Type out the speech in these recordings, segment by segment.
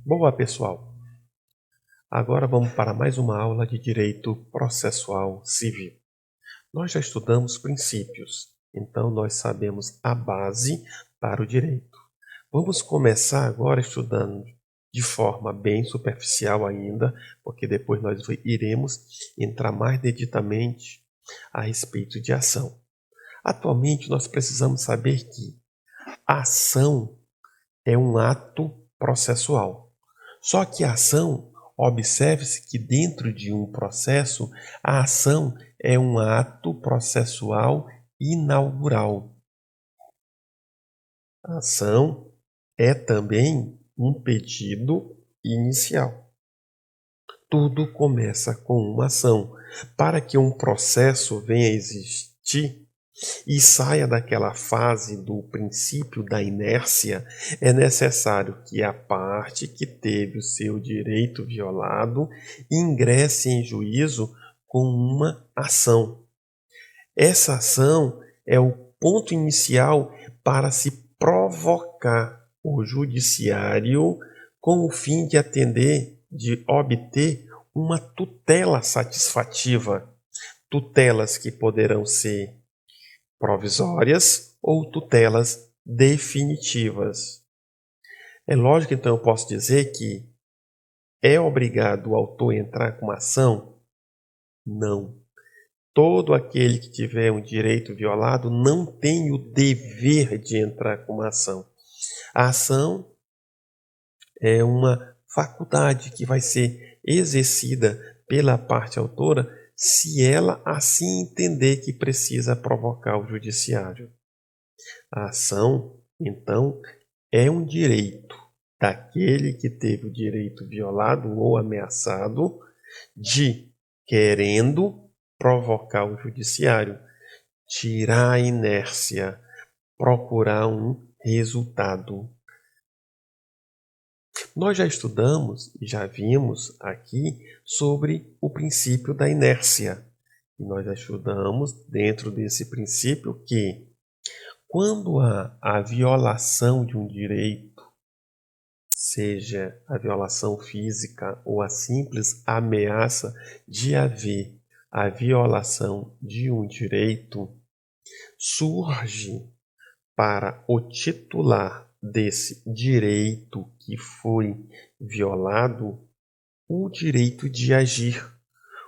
Boa, pessoal! Agora vamos para mais uma aula de Direito Processual Civil. Nós já estudamos princípios, então nós sabemos a base para o direito. Vamos começar agora estudando de forma bem superficial ainda, porque depois nós iremos entrar mais dedidamente a respeito de ação. Atualmente nós precisamos saber que a ação é um ato processual. Só que a ação, observe-se que dentro de um processo, a ação é um ato processual inaugural. A ação é também um pedido inicial. Tudo começa com uma ação. Para que um processo venha a existir e saia daquela fase do princípio da inércia, é necessário que a parte que teve o seu direito violado ingresse em juízo com uma ação. Essa ação é o ponto inicial para se provocar o judiciário com o fim de obter uma tutela satisfativa. Tutelas que poderão ser provisórias ou tutelas definitivas. É lógico, então, eu posso dizer que é obrigado o autor a entrar com uma ação? Não. Todo aquele que tiver um direito violado não tem o dever de entrar com uma ação. A ação é uma faculdade que vai ser exercida pela parte autora se ela assim entender que precisa provocar o judiciário. A ação, então, é um direito daquele que teve o direito violado ou ameaçado de, querendo provocar o judiciário, tirar a inércia, procurar um resultado. Nós já estudamos e já vimos aqui sobre o princípio da inércia. E nós já estudamos dentro desse princípio que quando há a violação de um direito, seja a violação física ou a simples ameaça de haver a violação de um direito, surge para o titular desse direito que foi violado o direito de agir,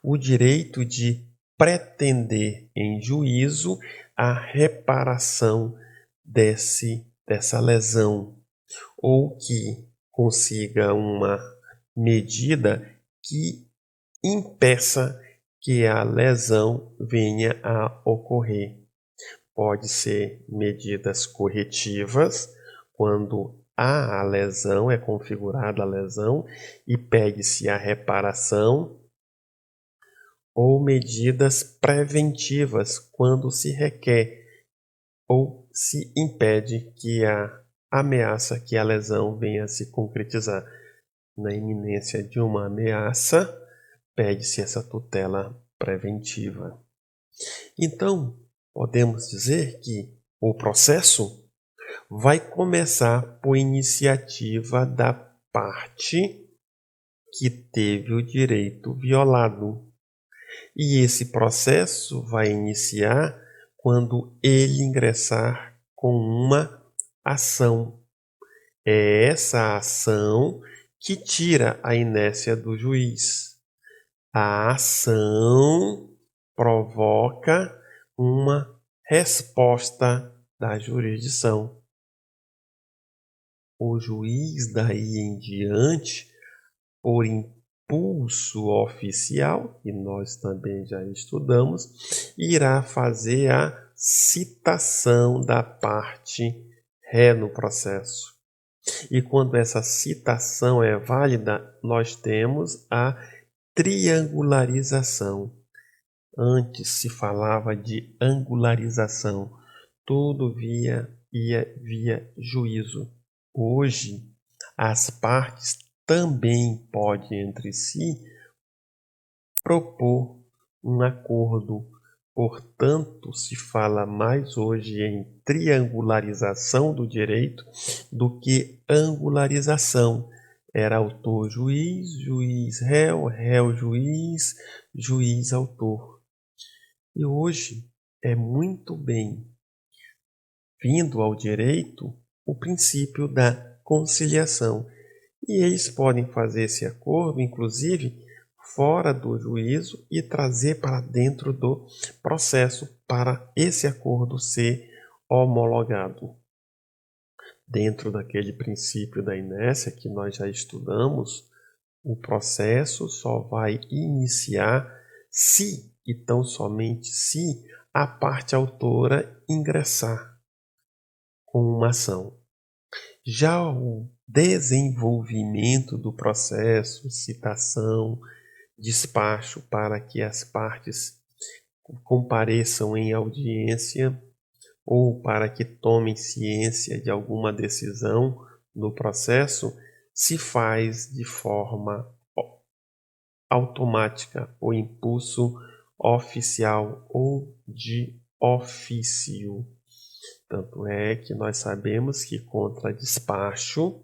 o direito de pretender em juízo a reparação dessa lesão, ou que consiga uma medida que impeça que a lesão venha a ocorrer. Pode ser medidas corretivas, quando há a lesão, é configurada a lesão e pede-se a reparação, ou medidas preventivas, quando se requer ou se impede que a ameaça, que a lesão venha a se concretizar. Na iminência de uma ameaça, pede-se essa tutela preventiva. Então, podemos dizer que o processo vai começar por iniciativa da parte que teve o direito violado. E esse processo vai iniciar quando ele ingressar com uma ação. É essa ação que tira a inércia do juiz. A ação provoca uma resposta da jurisdição. O juiz, daí em diante, por impulso oficial, que nós também já estudamos, irá fazer a citação da parte ré no processo. E quando essa citação é válida, nós temos a triangularização. Antes se falava de angularização, tudo ia via juízo. Hoje, as partes também podem entre si propor um acordo. Portanto, se fala mais hoje em triangularização do direito do que angularização. era autor juiz, juiz réu, réu juiz, juiz autor. E hoje é muito bem vindo ao direito o princípio da conciliação. E eles podem fazer esse acordo, inclusive, fora do juízo e trazer para dentro do processo para esse acordo ser homologado. Dentro daquele princípio da inércia que nós já estudamos, o processo só vai iniciar se, e tão somente se, a parte autora ingressar com uma ação. Já o desenvolvimento do processo, citação, despacho para que as partes compareçam em audiência ou para que tomem ciência de alguma decisão no processo, se faz de forma automática, o impulso oficial ou de ofício. Tanto é que nós sabemos que contra despacho,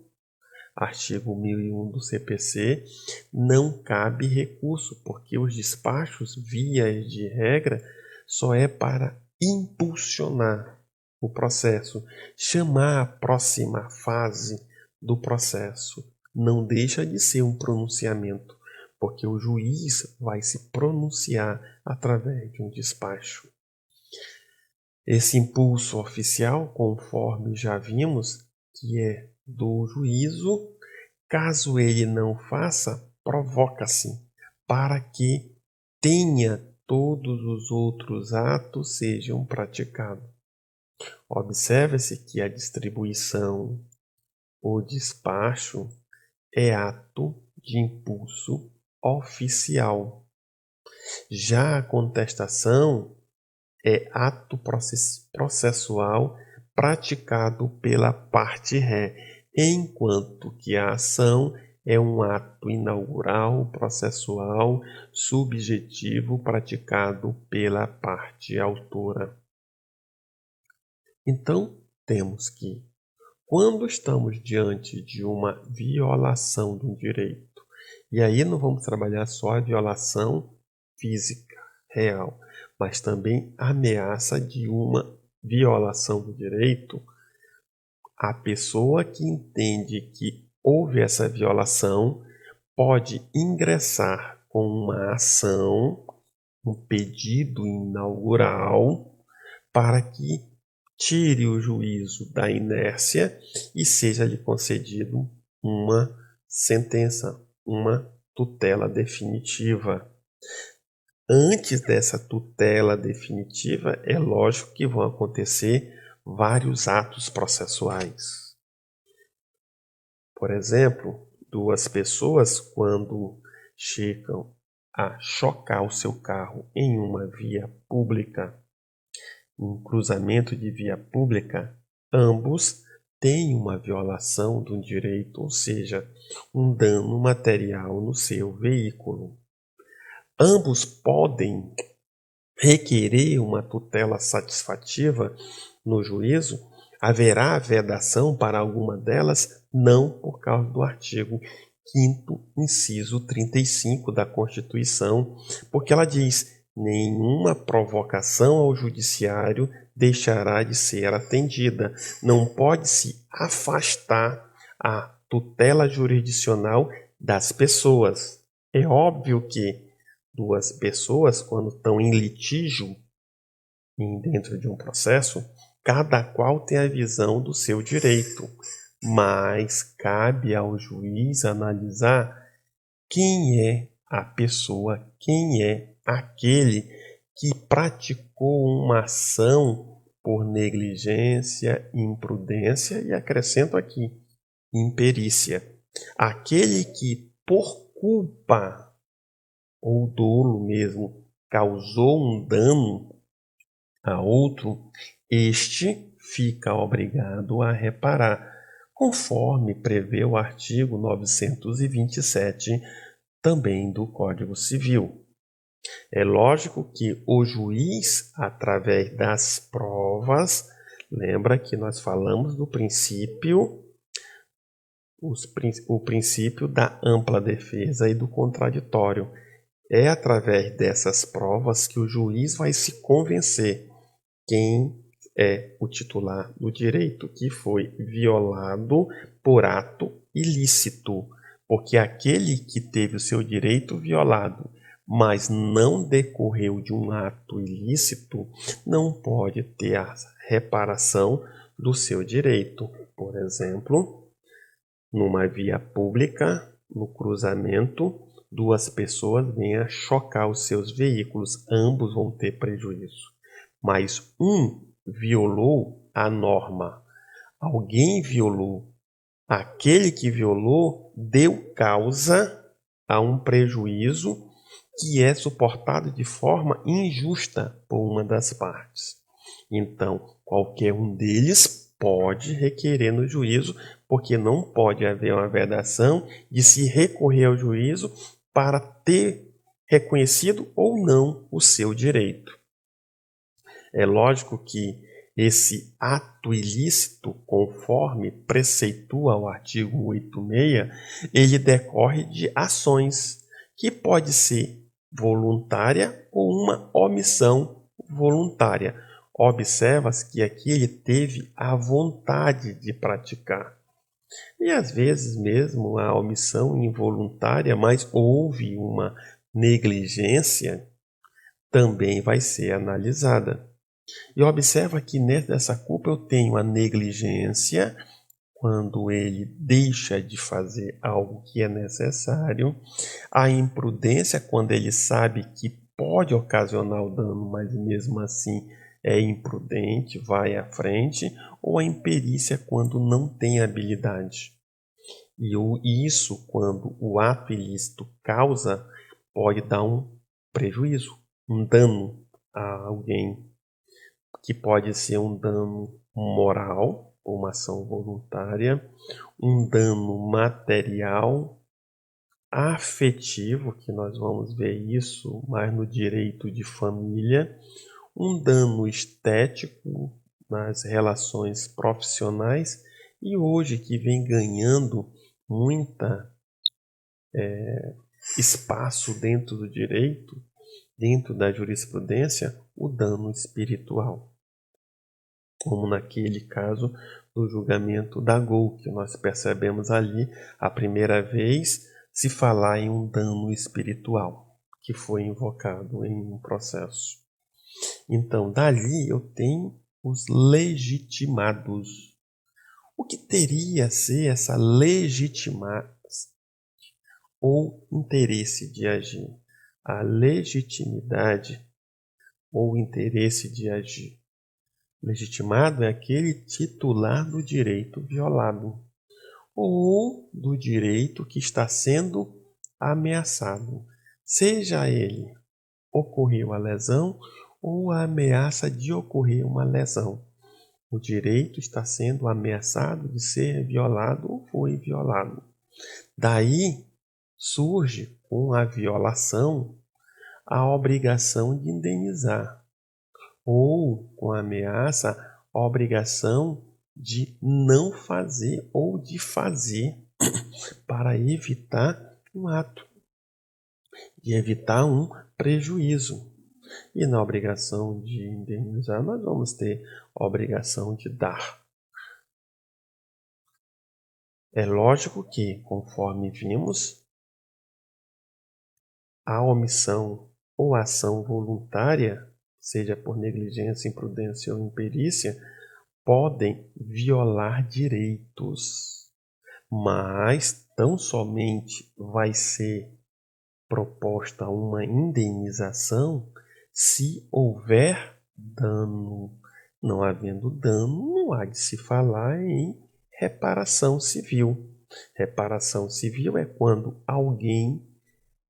artigo 1001 do CPC, não cabe recurso, porque os despachos, via de regra, só é para impulsionar o processo, chamar a próxima fase do processo. Não deixa de ser um pronunciamento, porque o juiz vai se pronunciar através de um despacho. Esse impulso oficial, conforme já vimos, que é do juízo, caso ele não faça, provoca-se para que tenha todos os outros atos sejam praticados. Observe-se que a distribuição, o despacho, é ato de impulso oficial. Já a contestação é ato processual praticado pela parte ré, enquanto que a ação é um ato inaugural, processual, subjetivo praticado pela parte autora. Então, temos que, quando estamos diante de uma violação de um direito, e aí não vamos trabalhar só a violação física, real, mas também a ameaça de uma violação do direito, a pessoa que entende que houve essa violação pode ingressar com uma ação, um pedido inaugural, para que tire o juízo da inércia e seja-lhe concedido uma sentença, uma tutela definitiva. Antes dessa tutela definitiva, é lógico que vão acontecer vários atos processuais. Por exemplo, duas pessoas, quando chegam a chocar o seu carro em uma via pública, um cruzamento de via pública, ambos têm uma violação de um direito, ou seja, um dano material no seu veículo. Ambos podem requerer uma tutela satisfativa no juízo. Haverá vedação para alguma delas? Não, por causa do artigo 5º, inciso 35 da Constituição, porque ela diz: nenhuma provocação ao judiciário deixará de ser atendida. Não pode se afastar a tutela jurisdicional das pessoas. É óbvio que duas pessoas, quando estão em litígio, dentro de um processo, cada qual tem a visão do seu direito, mas cabe ao juiz analisar quem é a pessoa, quem é aquele que praticou uma ação por negligência, imprudência e, acrescento aqui, imperícia. Aquele que, por culpa ou dolo mesmo, causou um dano a outro, este fica obrigado a reparar, conforme prevê o artigo 927 também do Código Civil. É lógico que o juiz, através das provas, lembra que nós falamos do princípio o princípio da ampla defesa e do contraditório. É através dessas provas que o juiz vai se convencer quem é o titular do direito que foi violado por ato ilícito, porque aquele que teve o seu direito violado, mas não decorreu de um ato ilícito, não pode ter a reparação do seu direito. Por exemplo, numa via pública, no cruzamento, duas pessoas vêm a chocar os seus veículos, ambos vão ter prejuízo. Mas um violou a norma, alguém violou, aquele que violou deu causa a um prejuízo que é suportado de forma injusta por uma das partes. Então, qualquer um deles pode requerer no juízo, porque não pode haver uma vedação de se recorrer ao juízo para ter reconhecido ou não o seu direito. É lógico que esse ato ilícito, conforme preceitua o artigo 86, ele decorre de ações que pode ser voluntária ou uma omissão voluntária. Observa-se que aqui ele teve a vontade de praticar. E às vezes mesmo a omissão involuntária, mas houve uma negligência, também vai ser analisada. E observa que nessa culpa eu tenho a negligência, quando ele deixa de fazer algo que é necessário, a imprudência, quando ele sabe que pode ocasionar o dano, mas mesmo assim é imprudente, vai à frente, ou a imperícia, quando não tem habilidade. E isso, quando o ato ilícito causa, pode dar um prejuízo, um dano a alguém, que pode ser um dano moral, uma ação voluntária, um dano material, afetivo, que nós vamos ver isso mais no direito de família, um dano estético nas relações profissionais, e hoje que vem ganhando muita espaço dentro do direito, dentro da jurisprudência, o dano espiritual, como naquele caso do julgamento da Gol, que nós percebemos ali a primeira vez se falar em um dano espiritual que foi invocado em um processo. Então, dali eu tenho os legitimados. O que teria a ser essa legitimar ou interesse de agir? A legitimidade ou interesse de agir. Legitimado é aquele titular do direito violado ou do direito que está sendo ameaçado, seja ele ocorreu a lesão ou a ameaça de ocorrer uma lesão. O direito está sendo ameaçado de ser violado ou foi violado. Daí surge, com a violação, a obrigação de indenizar, ou com a ameaça, a obrigação de não fazer ou de fazer para evitar um ato, de evitar um prejuízo. E na obrigação de indenizar, nós vamos ter a obrigação de dar. É lógico que, conforme vimos, a omissão ou ação voluntária, seja por negligência, imprudência ou imperícia, podem violar direitos, mas tão somente vai ser proposta uma indenização se houver dano. Não havendo dano, não há de se falar em reparação civil. Reparação civil é quando alguém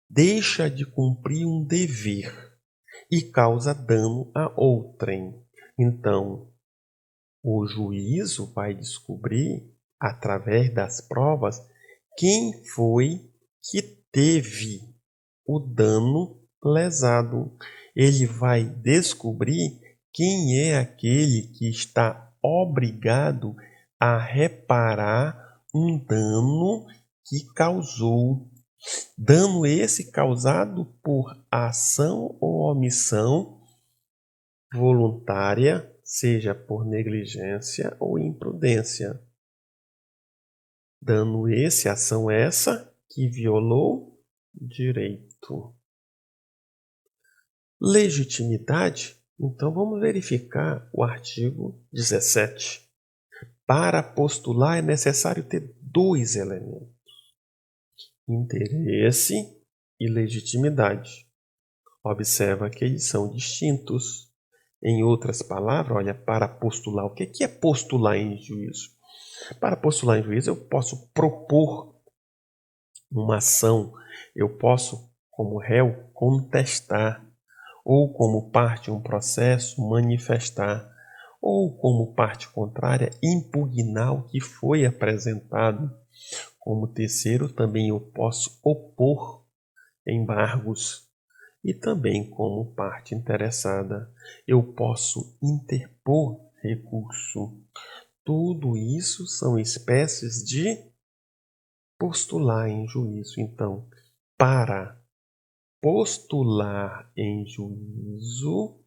deixa de cumprir um dever e causa dano a outrem. Então, o juízo vai descobrir, através das provas, quem foi que teve o dano lesado. Ele vai descobrir quem é aquele que está obrigado a reparar um dano que causou. Dano esse causado por ação ou omissão voluntária, seja por negligência ou imprudência. Dano esse, ação essa, que violou direito. Legitimidade. Então vamos verificar o artigo 17. Para postular é necessário ter dois elementos: interesse e legitimidade. Observa que eles são distintos. Em outras palavras, olha, para postular, o que é postular em juízo? Para postular em juízo, eu posso propor uma ação, eu posso, como réu, contestar, ou como parte em um processo, manifestar, ou como parte contrária, impugnar o que foi apresentado. Como terceiro, também eu posso opor embargos. E também, como parte interessada, eu posso interpor recurso. Tudo isso são espécies de postular em juízo. Então, para postular em juízo,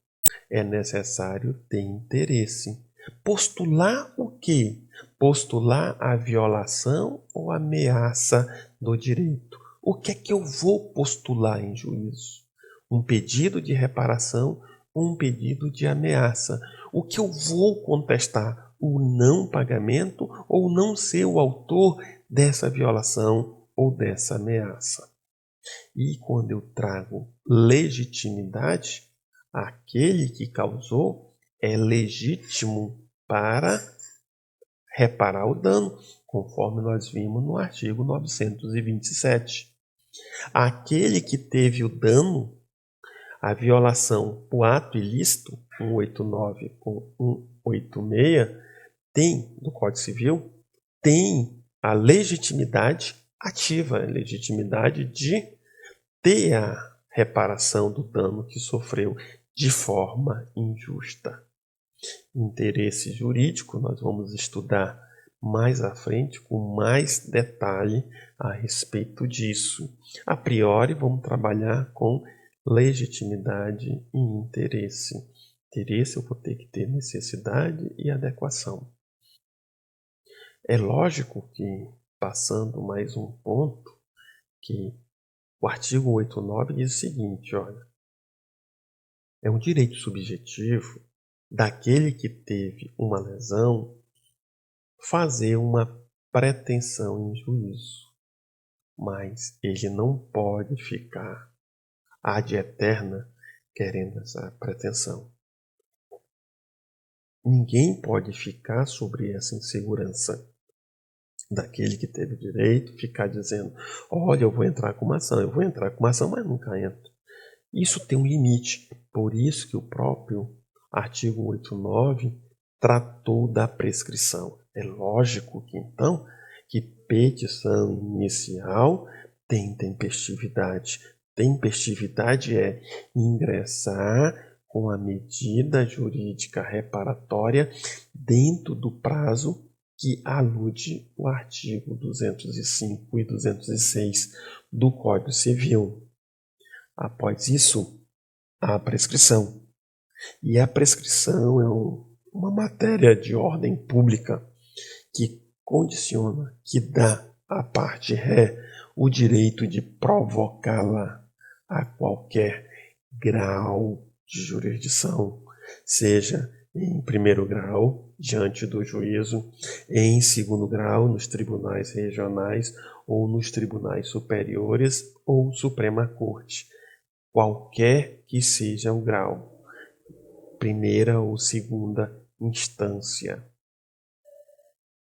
é necessário ter interesse. Postular o quê? Postular a violação ou ameaça do direito. O que é que eu vou postular em juízo? Um pedido de reparação ou um pedido de ameaça? O que eu vou contestar? O não pagamento ou não ser o autor dessa violação ou dessa ameaça? E quando eu trago legitimidade, aquele que causou é legítimo para reparar o dano, conforme nós vimos no artigo 927. Aquele que teve o dano, a violação, o ato ilícito, 189 com 186, tem, do Código Civil, tem a legitimidade ativa, a legitimidade de ter a reparação do dano que sofreu de forma injusta. Interesse jurídico, nós vamos estudar mais à frente com mais detalhe a respeito disso. A priori, vamos trabalhar com legitimidade e interesse. Interesse eu vou ter que ter necessidade e adequação. É lógico que, passando mais um ponto, que o artigo 89 diz o seguinte, olha, é um direito subjetivo daquele que teve uma lesão fazer uma pretensão em juízo, mas ele não pode ficar ad eterna querendo essa pretensão. Ninguém pode ficar sobre essa insegurança daquele que teve o direito, ficar dizendo, olha, eu vou entrar com uma ação, mas nunca entro. Isso tem um limite, por isso que o próprio artigo 89 tratou da prescrição. É lógico que, então, que petição inicial tem tempestividade. Tempestividade é ingressar com a medida jurídica reparatória dentro do prazo que alude o artigo 205 e 206 do Código Civil. Após isso, há a prescrição. E a prescrição é uma matéria de ordem pública que condiciona, que dá à parte ré o direito de provocá-la a qualquer grau de jurisdição, seja em primeiro grau, diante do juízo, em segundo grau, nos tribunais regionais ou nos tribunais superiores ou Suprema Corte, qualquer que seja o grau, primeira ou segunda instância.